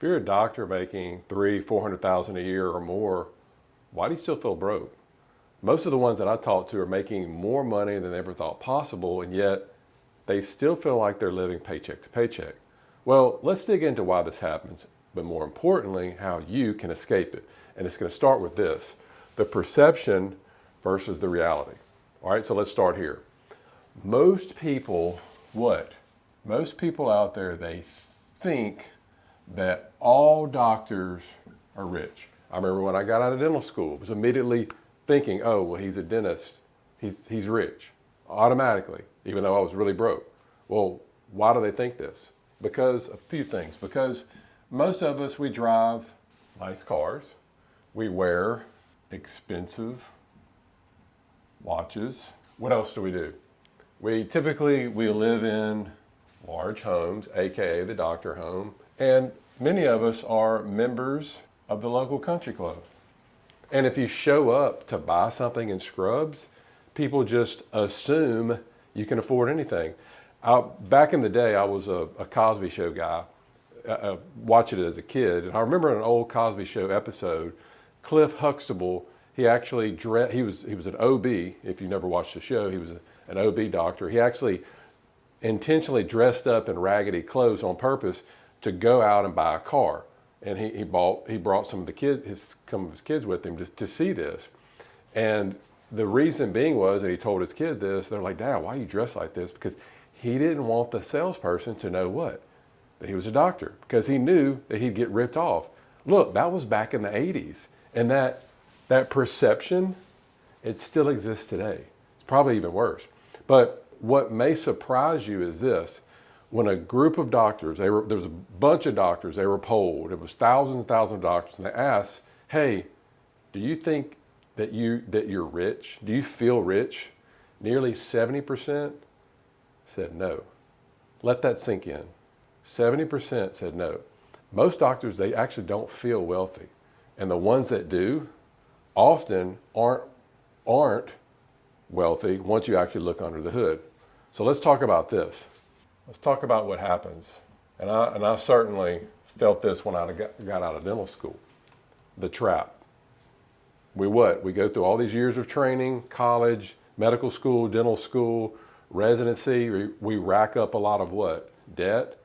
If you're a doctor making $300,000-400,000 a year or more, why do you still feel broke? Most of the ones that I talk to are making more money than they ever thought possible, and yet they still feel like they're living paycheck to paycheck. Well, let's dig into why this happens, but more importantly, how you can escape it. And it's going to start with this: the perception versus the reality. All right, so let's start here. Most people, what? Most people out there, they think that all doctors are rich. I remember when I got out of dental school, I was immediately thinking, oh, well, he's a dentist. He's rich, automatically, even though I was really broke. Well, why do they think this? Because a few things. Because most of us, we drive nice cars. We wear expensive watches. What else do? We live in large homes, AKA the doctor home. And many of us are members of the local country club. And if you show up to buy something in scrubs, people just assume you can afford anything. Back in the day, I was a Cosby Show guy. I watched it as a kid. And I remember an old Cosby Show episode, Cliff Huxtable, he actually he was an OB. If you never watched the show, he was an OB doctor. He actually intentionally dressed up in raggedy clothes on purpose to go out and buy a car. And he brought some of his kids with him to see this. And the reason being was that he told his kid this. They're like, Dad, why are you dressed like this? Because he didn't want the salesperson to know what? That he was a doctor, because he knew that he'd get ripped off. Look, that was back in the 80s. And that perception, it still exists today. It's probably even worse. But what may surprise you is this: when a group of doctors, there was a bunch of doctors, they were polled. It was thousands and thousands of doctors, and they asked, hey, do you think that you're rich? Do you feel rich? Nearly 70% said no. Let that sink in. 70% said no. Most doctors, they actually don't feel wealthy. And the ones that do often aren't wealthy once you actually look under the hood. So let's talk about this. Let's talk about what happens. And I certainly felt this when I got out of dental school. The trap. We go through all these years of training, college, medical school, dental school, residency. We rack up a lot of what? Debt.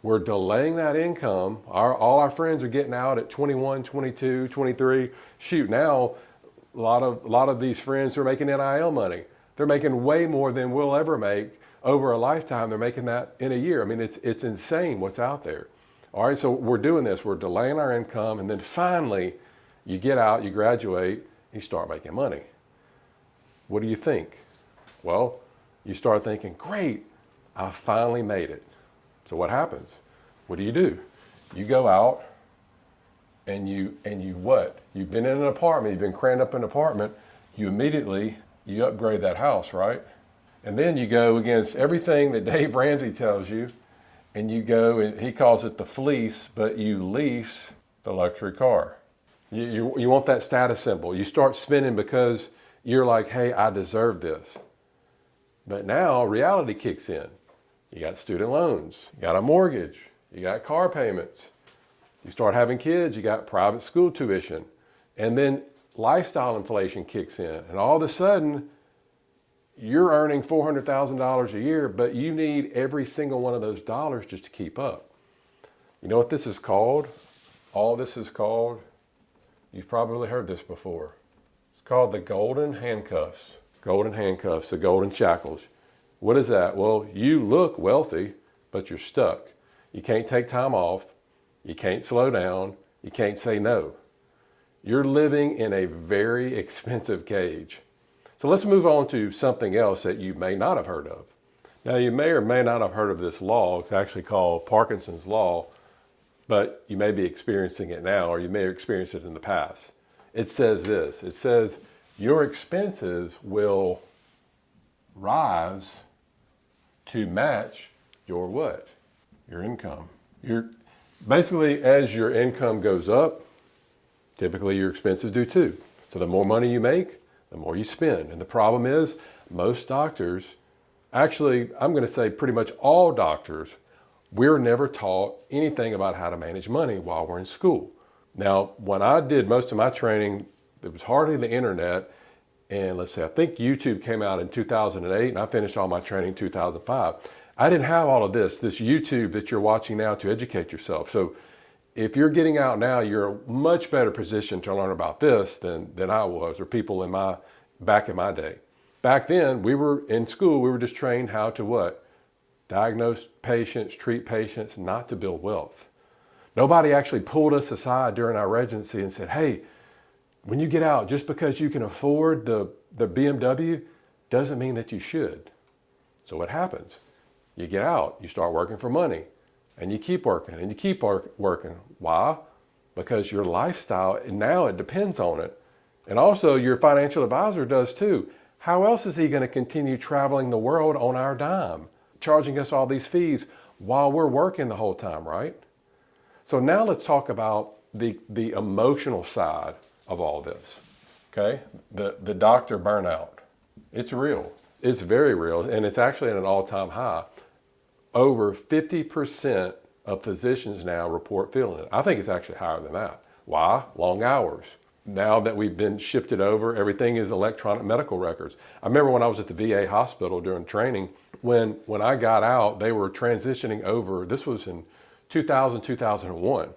We're delaying that income. All our friends are getting out at 21, 22, 23. Shoot, now a lot of these friends are making NIL money. They're making way more than we'll ever make over a lifetime. They're making that in a year. I mean, it's insane what's out there. All right, so we're doing this. We're delaying our income, and then finally you get out, you graduate, you start making money. What do you think? Well, you start thinking, great, I finally made it. So what happens? What do? You go out and you what? You've been in an apartment, you've been crammed up in an apartment, you upgrade that house, right? And then you go against everything that Dave Ramsey tells you, and you go, and he calls it the fleece, but you lease the luxury car. You want that status symbol. You start spending because you're like, hey, I deserve this. But now reality kicks in. You got student loans, you got a mortgage, you got car payments. You start having kids, you got private school tuition. And then lifestyle inflation kicks in. And all of a sudden, you're earning $400,000 a year, but you need every single one of those dollars just to keep up. You know what this is called? All this is called, you've probably heard this before. It's called the golden handcuffs. Golden handcuffs, the golden shackles. What is that? Well, you look wealthy, but you're stuck. You can't take time off. You can't slow down. You can't say no. You're living in a very expensive cage. So let's move on to something else that you may not have heard of. Now, you may or may not have heard of this law. It's actually called Parkinson's law, but you may be experiencing it now, or you may have experienced it in the past. It says this. It says your expenses will rise to match your what? Your income. Basically, as your income goes up, typically your expenses do too. So the more money you make, the more you spend. And the problem is, most doctors, actually, I'm going to say pretty much all doctors, We're never taught anything about how to manage money while we're in school. Now, when I did most of my training, there was hardly the internet. And let's say, I think YouTube came out in 2008 and I finished all my training in 2005. I didn't have all of this YouTube that you're watching now to educate yourself. So if you're getting out now, you're a much better position to learn about this than I was, or people back in my day. Back then, we were in school, we were just trained how to what? Diagnose patients, treat patients, not to build wealth. Nobody actually pulled us aside during our residency and said, hey, when you get out, just because you can afford the BMW doesn't mean that you should. So what happens? You get out, you start working for money, and you keep working and you keep working. Why? Because your lifestyle, now it depends on it. And also your financial advisor does too. How else is he going to continue traveling the world on our dime, charging us all these fees while we're working the whole time, right? So now let's talk about the emotional side of all this, okay? The doctor burnout. It's real. It's very real, and it's actually at an all-time high. Over 50% of physicians now report feeling it. I think it's actually higher than that. Why? Long hours. Now that we've been shifted over, everything is electronic medical records. I remember when I was at the VA hospital during training, when I got out, they were transitioning over. This was in 2000, 2001.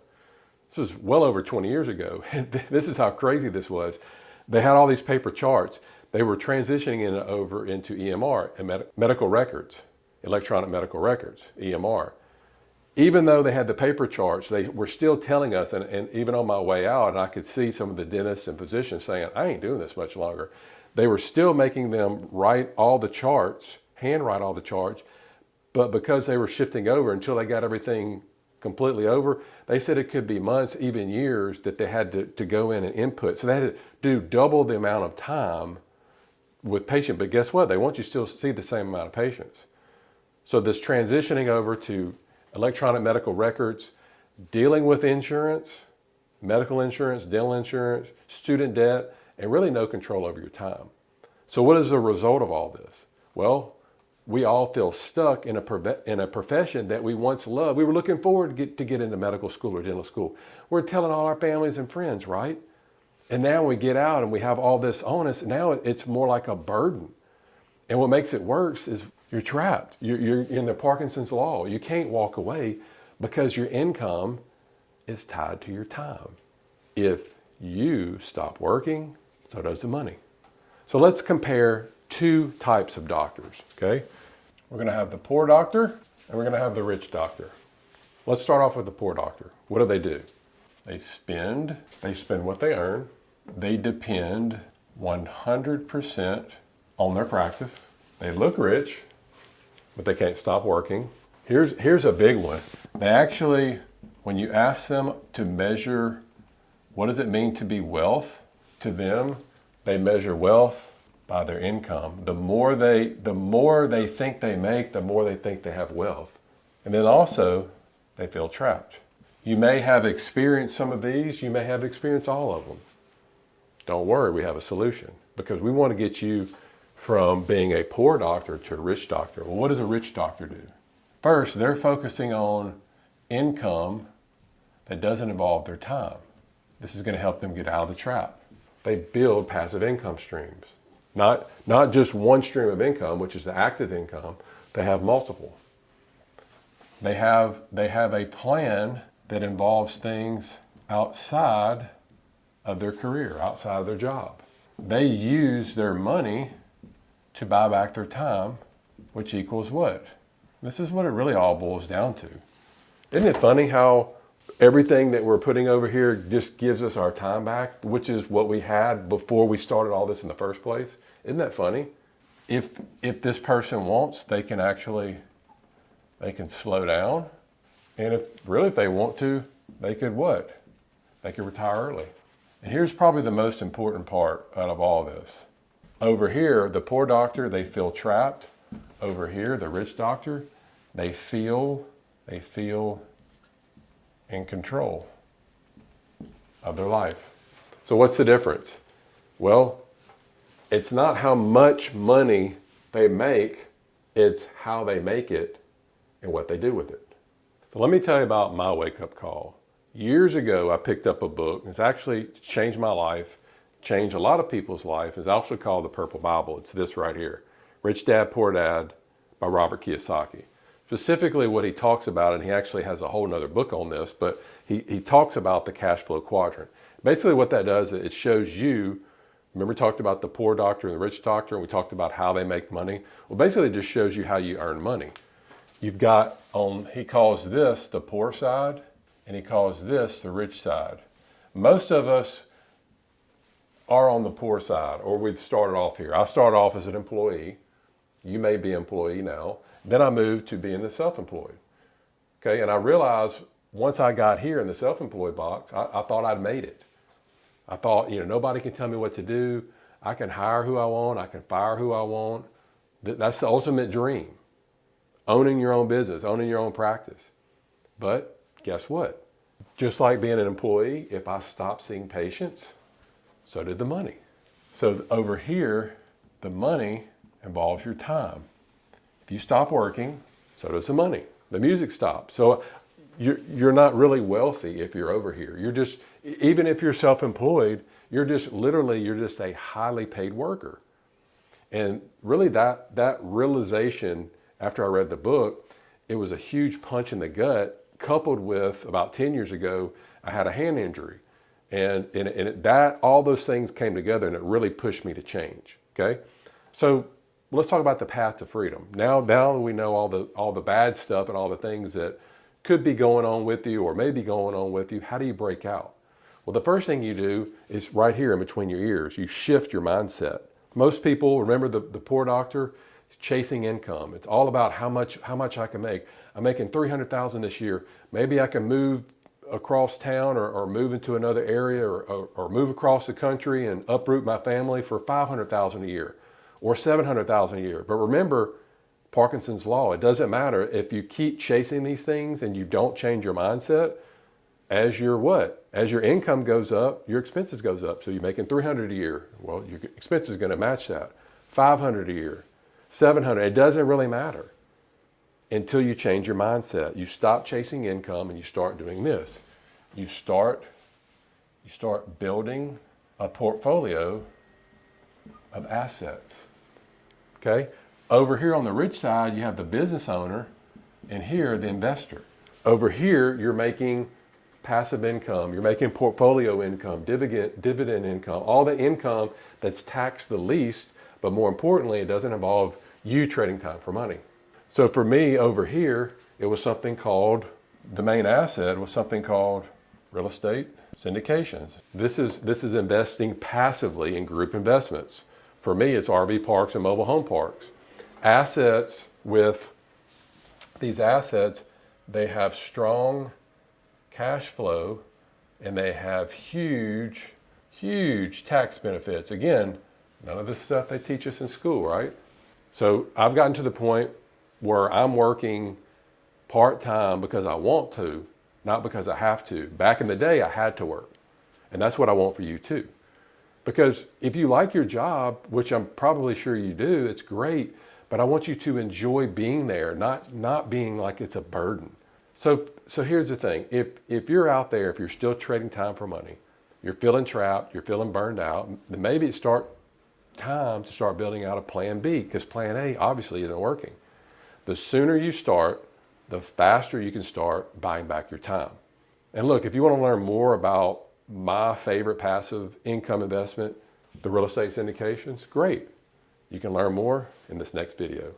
This was well over 20 years ago. This is how crazy this was. They had all these paper charts. They were transitioning over into EMR, medical records, electronic medical records, EMR. Even though they had the paper charts, they were still telling us, and even on my way out, and I could see some of the dentists and physicians saying, I ain't doing this much longer. They were still making them write all the charts, handwrite all the charts, but because they were shifting over until they got everything completely over, they said it could be months, even years, that they had to go in and input. So they had to do double the amount of time with patient, but guess what? They want you still to see the same amount of patients. So this transitioning over to electronic medical records, dealing with insurance, medical insurance, dental insurance, student debt, and really no control over your time. So what is the result of all this? Well, we all feel stuck in a profession that we once loved. We were looking forward to get into medical school or dental school. We're telling all our families and friends, right? And now we get out and we have all this on us. Now it's more like a burden. And what makes it worse is you're trapped. You're in the Parkinson's law. You can't walk away because your income is tied to your time. If you stop working, so does the money. So let's compare two types of doctors, okay? We're gonna have the poor doctor and we're gonna have the rich doctor. Let's start off with the poor doctor. What do? They spend what they earn. They depend 100% on their practice. They look rich, but they can't stop working. Here's a big one. They actually, when you ask them to measure what does it mean to be wealth, to them, they measure wealth by their income. The more they think they make, the more they think they have wealth. And then also, they feel trapped. You may have experienced some of these, you may have experienced all of them. Don't worry, we have a solution, because we want to get you from being a poor doctor to a rich doctor. Well, what does a rich doctor do? First, they're focusing on income that doesn't involve their time. This is going to help them get out of the trap. They build passive income streams. Not just one stream of income, which is the active income. They have multiple. They have a plan that involves things outside of their career, outside of their job. They use their money to buy back their time, which equals what? This is what it really all boils down to. Isn't it funny how everything that we're putting over here just gives us our time back, which is what we had before we started all this in the first place? Isn't that funny? If this person wants, they can slow down. And if they want to, they could what? They could retire early. And here's probably the most important part out of all this. Over here, the poor doctor, they feel trapped. Over here, the rich doctor, they feel in control of their life. So what's the difference? Well, it's not how much money they make, it's how they make it and what they do with it. So let me tell you about my wake-up call. Years ago, I picked up a book. It's actually changed my life, changed a lot of people's life. It's also called the Purple Bible. It's this right here, Rich Dad, Poor Dad by Robert Kiyosaki. Specifically what he talks about, and he actually has a whole nother book on this, but he talks about the cash flow quadrant. Basically what that does, it shows you, remember we talked about the poor doctor and the rich doctor, and we talked about how they make money. Well, basically it just shows you how you earn money. You've got he calls this the poor side, and he calls this the rich side. Most of us are on the poor side, or we've started off here. I started off as an employee. You may be an employee now. Then I moved to being the self-employed. Okay, and I realized once I got here in the self-employed box, I thought I'd made it. I thought, nobody can tell me what to do. I can hire who I want. I can fire who I want. That's the ultimate dream. Owning your own business, owning your own practice. But guess what? Just like being an employee, if I stopped seeing patients, so did the money. So over here, the money involves your time. If you stop working, so does the money. The music stops. So you're not really wealthy if you're over here. You're just, even if you're self-employed, you're just a highly paid worker. And really that realization, after I read the book, it was a huge punch in the gut, coupled with about 10 years ago, I had a hand injury. And all those things came together, and it really pushed me to change, okay? So let's talk about the path to freedom. Now we know all the bad stuff and all the things that could be going on with you or may be going on with you. How do you break out? Well, the first thing you do is right here in between your ears. You shift your mindset. Most people, remember the poor doctor, chasing income. It's all about how much I can make. I'm making $300,000 this year. Maybe I can move across town or move into another area or move across the country and uproot my family for $500,000 a year or $700,000 a year. But remember Parkinson's law. It doesn't matter if you keep chasing these things and you don't change your mindset. As your income goes up, your expenses goes up. So you're making $300 a year. Well, your expenses are going to match that. $500 a year. $700, it doesn't really matter until you change your mindset. You stop chasing income and you start doing this. You start building a portfolio of assets. Okay? Over here on the rich side, you have the business owner, and here the investor. Over here, you're making passive income, you're making portfolio income, dividend income, all the income that's taxed the least. But more importantly, it doesn't involve you trading time for money. So for me over here, it was something called, the main asset was something called real estate syndications. This is investing passively in group investments. For me, it's RV parks and mobile home parks. Assets with these assets, they have strong cash flow and they have huge tax benefits. Again, none of this stuff they teach us in school, right? So I've gotten to the point where I'm working part-time because I want to, not because I have to. Back in the day, I had to work. And that's what I want for you too. Because if you like your job, which I'm probably sure you do, it's great, but I want you to enjoy being there, not being like it's a burden. So here's the thing. If you're out there, if you're still trading time for money, you're feeling trapped, you're feeling burned out, then maybe it's time to start building out a plan B, because plan A obviously isn't working. The sooner you start, the faster you can start buying back your time. And look, if you want to learn more about my favorite passive income investment, the real estate syndications, great. You can learn more in this next video.